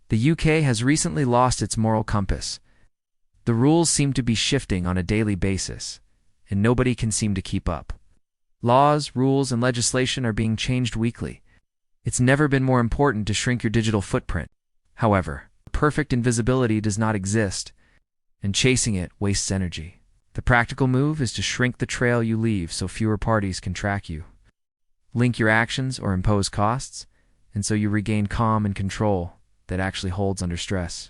The UK has recently lost its moral compass. The rules seem to be shifting on a daily basis, and nobody can seem to keep up. Laws, rules, and legislation are being changed weekly. It's never been more important to shrink your digital footprint. However, perfect invisibility does not exist, and chasing it wastes energy. The practical move is to shrink the trail you leave so fewer parties can track you. Link your actions or impose costs, and so you regain calm and control that actually holds under stress.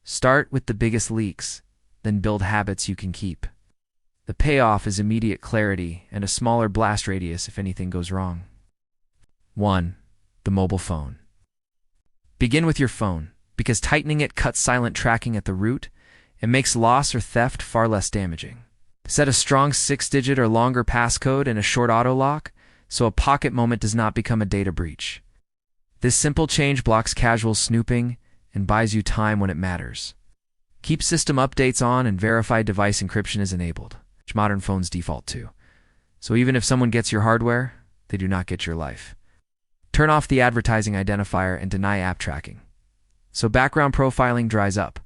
Start with the biggest leaks, then build habits you can keep. The payoff is immediate clarity and a smaller blast radius if anything goes wrong. 1. The mobile phone. Begin with your phone, because tightening it cuts silent tracking at the root and makes loss or theft far less damaging. Set a strong 6-digit or longer passcode and a short auto lock, so a pocket moment does not become a data breach. This simple change blocks casual snooping and buys you time when it matters. Keep system updates on and verified device encryption is enabled, which modern phones default to. So even if someone gets your hardware, they do not get your life. Turn off the advertising identifier and deny app tracking, so background profiling dries up.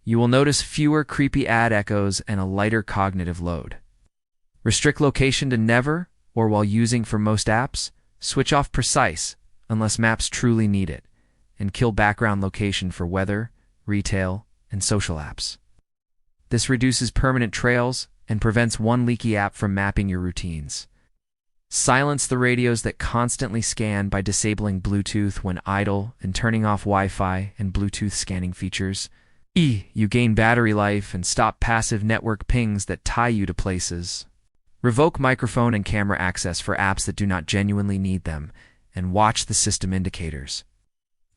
You will notice fewer creepy ad echoes and a lighter cognitive load. Restrict location to never, or while using for most apps. Switch off precise, unless maps truly need it, and kill background location for weather, retail, and social apps. This reduces permanent trails and prevents one leaky app from mapping your routines. Silence the radios that constantly scan by disabling Bluetooth when idle and turning off Wi-Fi and Bluetooth scanning features. You gain battery life and stop passive network pings that tie you to places. Revoke microphone and camera access for apps that do not genuinely need them, and watch the system indicators.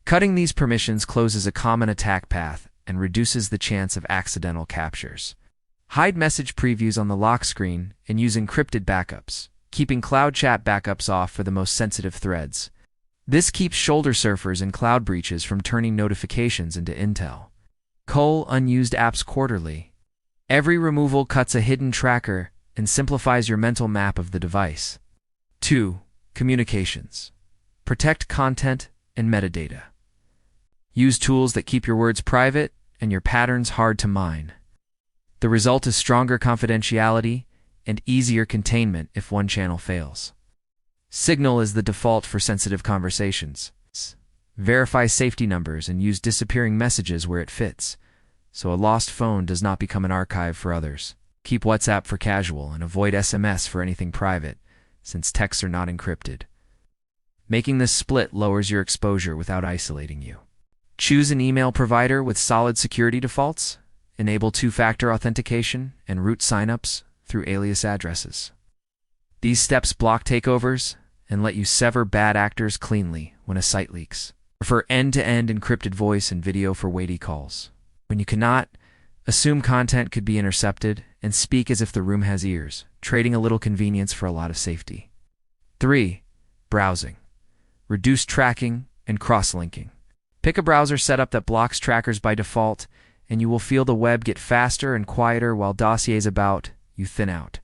Cutting these permissions closes a common attack path and reduces the chance of accidental captures. Hide message previews on the lock screen and use encrypted backups, keeping cloud chat backups off for the most sensitive threads. This keeps shoulder surfers and cloud breaches from turning notifications into intel. Cull unused apps quarterly. Every removal cuts a hidden tracker and simplifies your mental map of the device. 2. Communications. Protect content and metadata. Use tools that keep your words private and your patterns hard to mine. The result is stronger confidentiality and easier containment if one channel fails. Signal is the default for sensitive conversations. Verify safety numbers and use disappearing messages where it fits, so a lost phone does not become an archive for others. Keep WhatsApp for casual and avoid SMS for anything private, since texts are not encrypted. Making this split lowers your exposure without isolating you. Choose an email provider with solid security defaults, enable two-factor authentication, and root signups through alias addresses. These steps block takeovers and let you sever bad actors cleanly when a site leaks. Prefer end-to-end encrypted voice and video for weighty calls. When you cannot, assume content could be intercepted and speak as if the room has ears, trading a little convenience for a lot of safety. 3. Browsing. Reduce tracking and cross-linking. Pick a browser setup that blocks trackers by default, and you will feel the web get faster and quieter while dossiers about you thin out.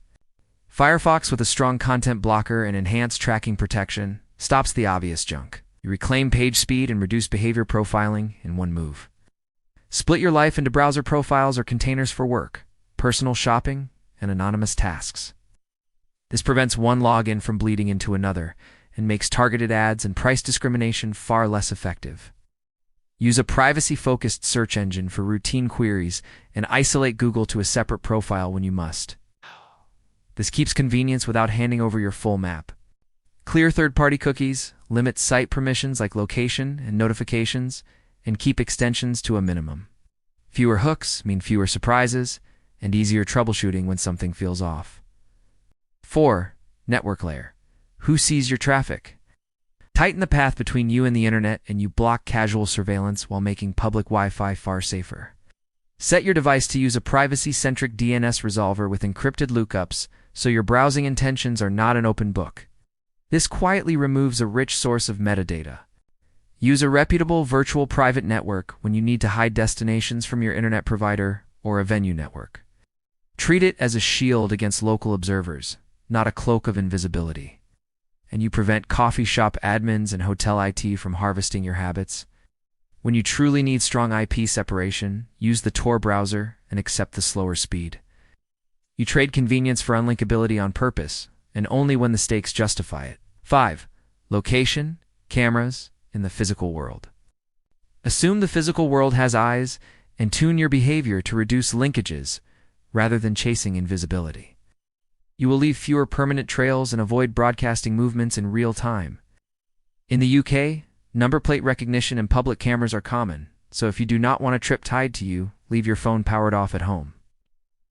Firefox with a strong content blocker and enhanced tracking protection stops the obvious junk. You reclaim page speed and reduce behavior profiling in one move. Split your life into browser profiles or containers for work, personal shopping, and anonymous tasks. This prevents one login from bleeding into another and makes targeted ads and price discrimination far less effective. Use a privacy-focused search engine for routine queries and isolate Google to a separate profile when you must. This keeps convenience without handing over your full map. Clear third-party cookies, limit site permissions like location and notifications, and keep extensions to a minimum. Fewer hooks mean fewer surprises and easier troubleshooting when something feels off. 4. Network layer. Who sees your traffic? Tighten the path between you and the internet and you block casual surveillance while making public Wi-Fi far safer. Set your device to use a privacy-centric DNS resolver with encrypted lookups so your browsing intentions are not an open book. This quietly removes a rich source of metadata. Use a reputable virtual private network when you need to hide destinations from your internet provider or a venue network. Treat it as a shield against local observers, not a cloak of invisibility. And you prevent coffee shop admins and hotel IT from harvesting your habits. When you truly need strong IP separation, use the Tor browser and accept the slower speed. You trade convenience for unlinkability on purpose, and only when the stakes justify it. 5. Location, cameras, in the physical world. Assume the physical world has eyes and tune your behavior to reduce linkages rather than chasing invisibility. You will leave fewer permanent trails and avoid broadcasting movements in real time. In the UK, number plate recognition and public cameras are common, so if you do not want a trip tied to you, leave your phone powered off at home.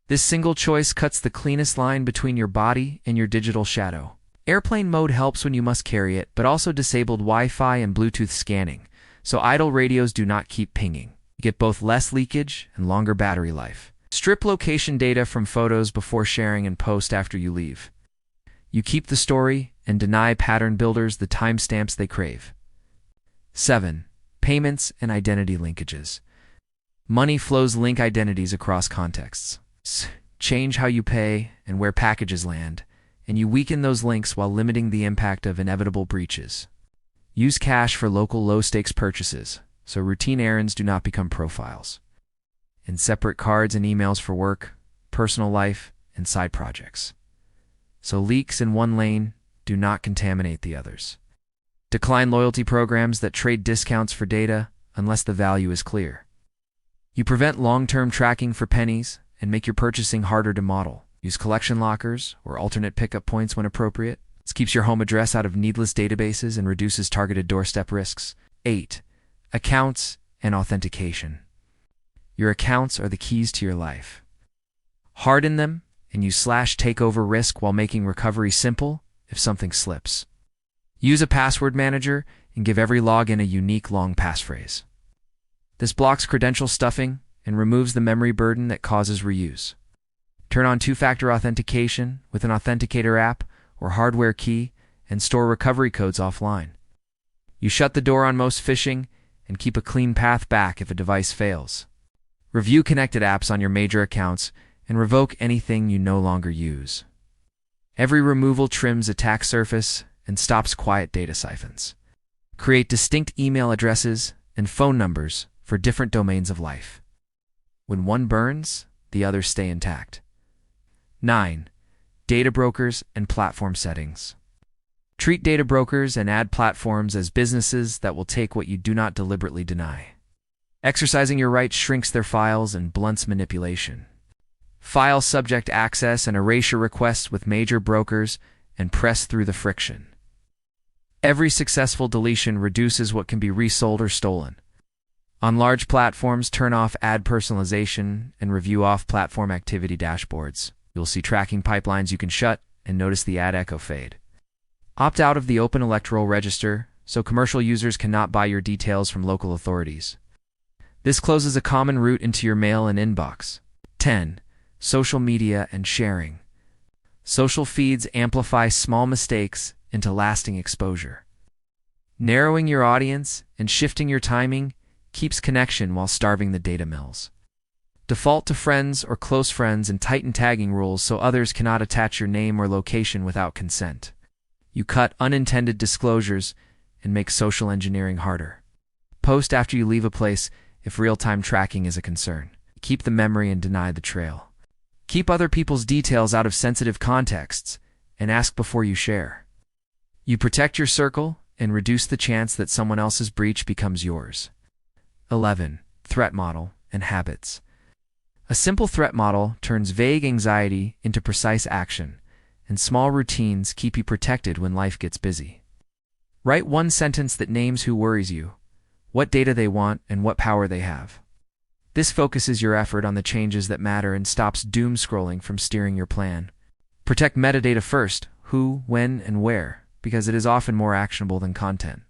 This single choice cuts the cleanest line between your body and your digital shadow. Airplane mode helps when you must carry it, but also disabled Wi-Fi and Bluetooth scanning, so idle radios do not keep pinging. You get both less leakage and longer battery life. Strip location data from photos before sharing and post after you leave. You keep the story and deny pattern builders the timestamps they crave. 7. Payments and identity linkages. Money flows link identities across contexts. Change how you pay and where packages land, and you weaken those links while limiting the impact of inevitable breaches. Use cash for local low-stakes purchases, so routine errands do not become profiles. And separate cards and emails for work, personal life, and side projects. So leaks in one lane do not contaminate the others. Decline loyalty programs that trade discounts for data unless the value is clear. You prevent long-term tracking for pennies and make your purchasing harder to model. Use collection lockers or alternate pickup points when appropriate. This keeps your home address out of needless databases and reduces targeted doorstep risks. 8. Accounts and authentication. Your accounts are the keys to your life. Harden them and use /takeover risk while making recovery simple if something slips. Use a password manager and give every login a unique long passphrase. This blocks credential stuffing and removes the memory burden that causes reuse. Turn on two-factor authentication with an authenticator app or hardware key and store recovery codes offline. You shut the door on most phishing and keep a clean path back if a device fails. Review connected apps on your major accounts and revoke anything you no longer use. Every removal trims attack surface and stops quiet data siphons. Create distinct email addresses and phone numbers for different domains of life. When one burns, the others stay intact. 9. Data brokers and platform settings. Treat data brokers and ad platforms as businesses that will take what you do not deliberately deny. Exercising your rights shrinks their files and blunts manipulation. File subject access and erasure requests with major brokers and press through the friction. Every successful deletion reduces what can be resold or stolen. On large platforms, turn off ad personalization and review off-platform activity dashboards. You'll see tracking pipelines you can shut and notice the ad echo fade. Opt out of the open electoral register so commercial users cannot buy your details from local authorities. This closes a common route into your mail and inbox. 10. Social media and sharing. Social feeds amplify small mistakes into lasting exposure. Narrowing your audience and shifting your timing keeps connection while starving the data mills. Default to friends or close friends and tighten tagging rules so others cannot attach your name or location without consent. You cut unintended disclosures and make social engineering harder. Post after you leave a place if real-time tracking is a concern. Keep the memory and deny the trail. Keep other people's details out of sensitive contexts and ask before you share. You protect your circle and reduce the chance that someone else's breach becomes yours. 11. Threat model and habits. A simple threat model turns vague anxiety into precise action, and small routines keep you protected when life gets busy. Write one sentence that names who worries you, what data they want, and what power they have. This focuses your effort on the changes that matter and stops doom scrolling from steering your plan. Protect metadata first, who, when, and where, because it is often more actionable than content.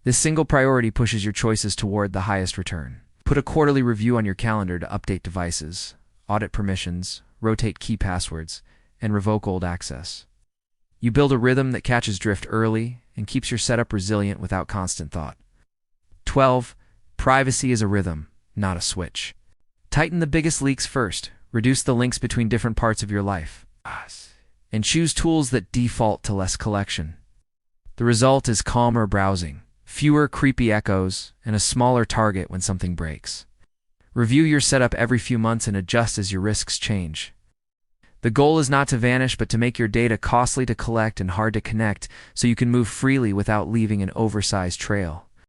This single priority pushes your choices toward the highest return. Put a quarterly review on your calendar to update devices, audit permissions, rotate key passwords, and revoke old access. You build a rhythm that catches drift early and keeps your setup resilient without constant thought. 12. Privacy is a rhythm, not a switch. Tighten the biggest leaks first, reduce the links between different parts of your life, and choose tools that default to less collection. The result is calmer browsing, fewer creepy echoes, and a smaller target when something breaks. Review your setup every few months and adjust as your risks change. The goal is not to vanish, but to make your data costly to collect and hard to connect so you can move freely without leaving an oversized trail.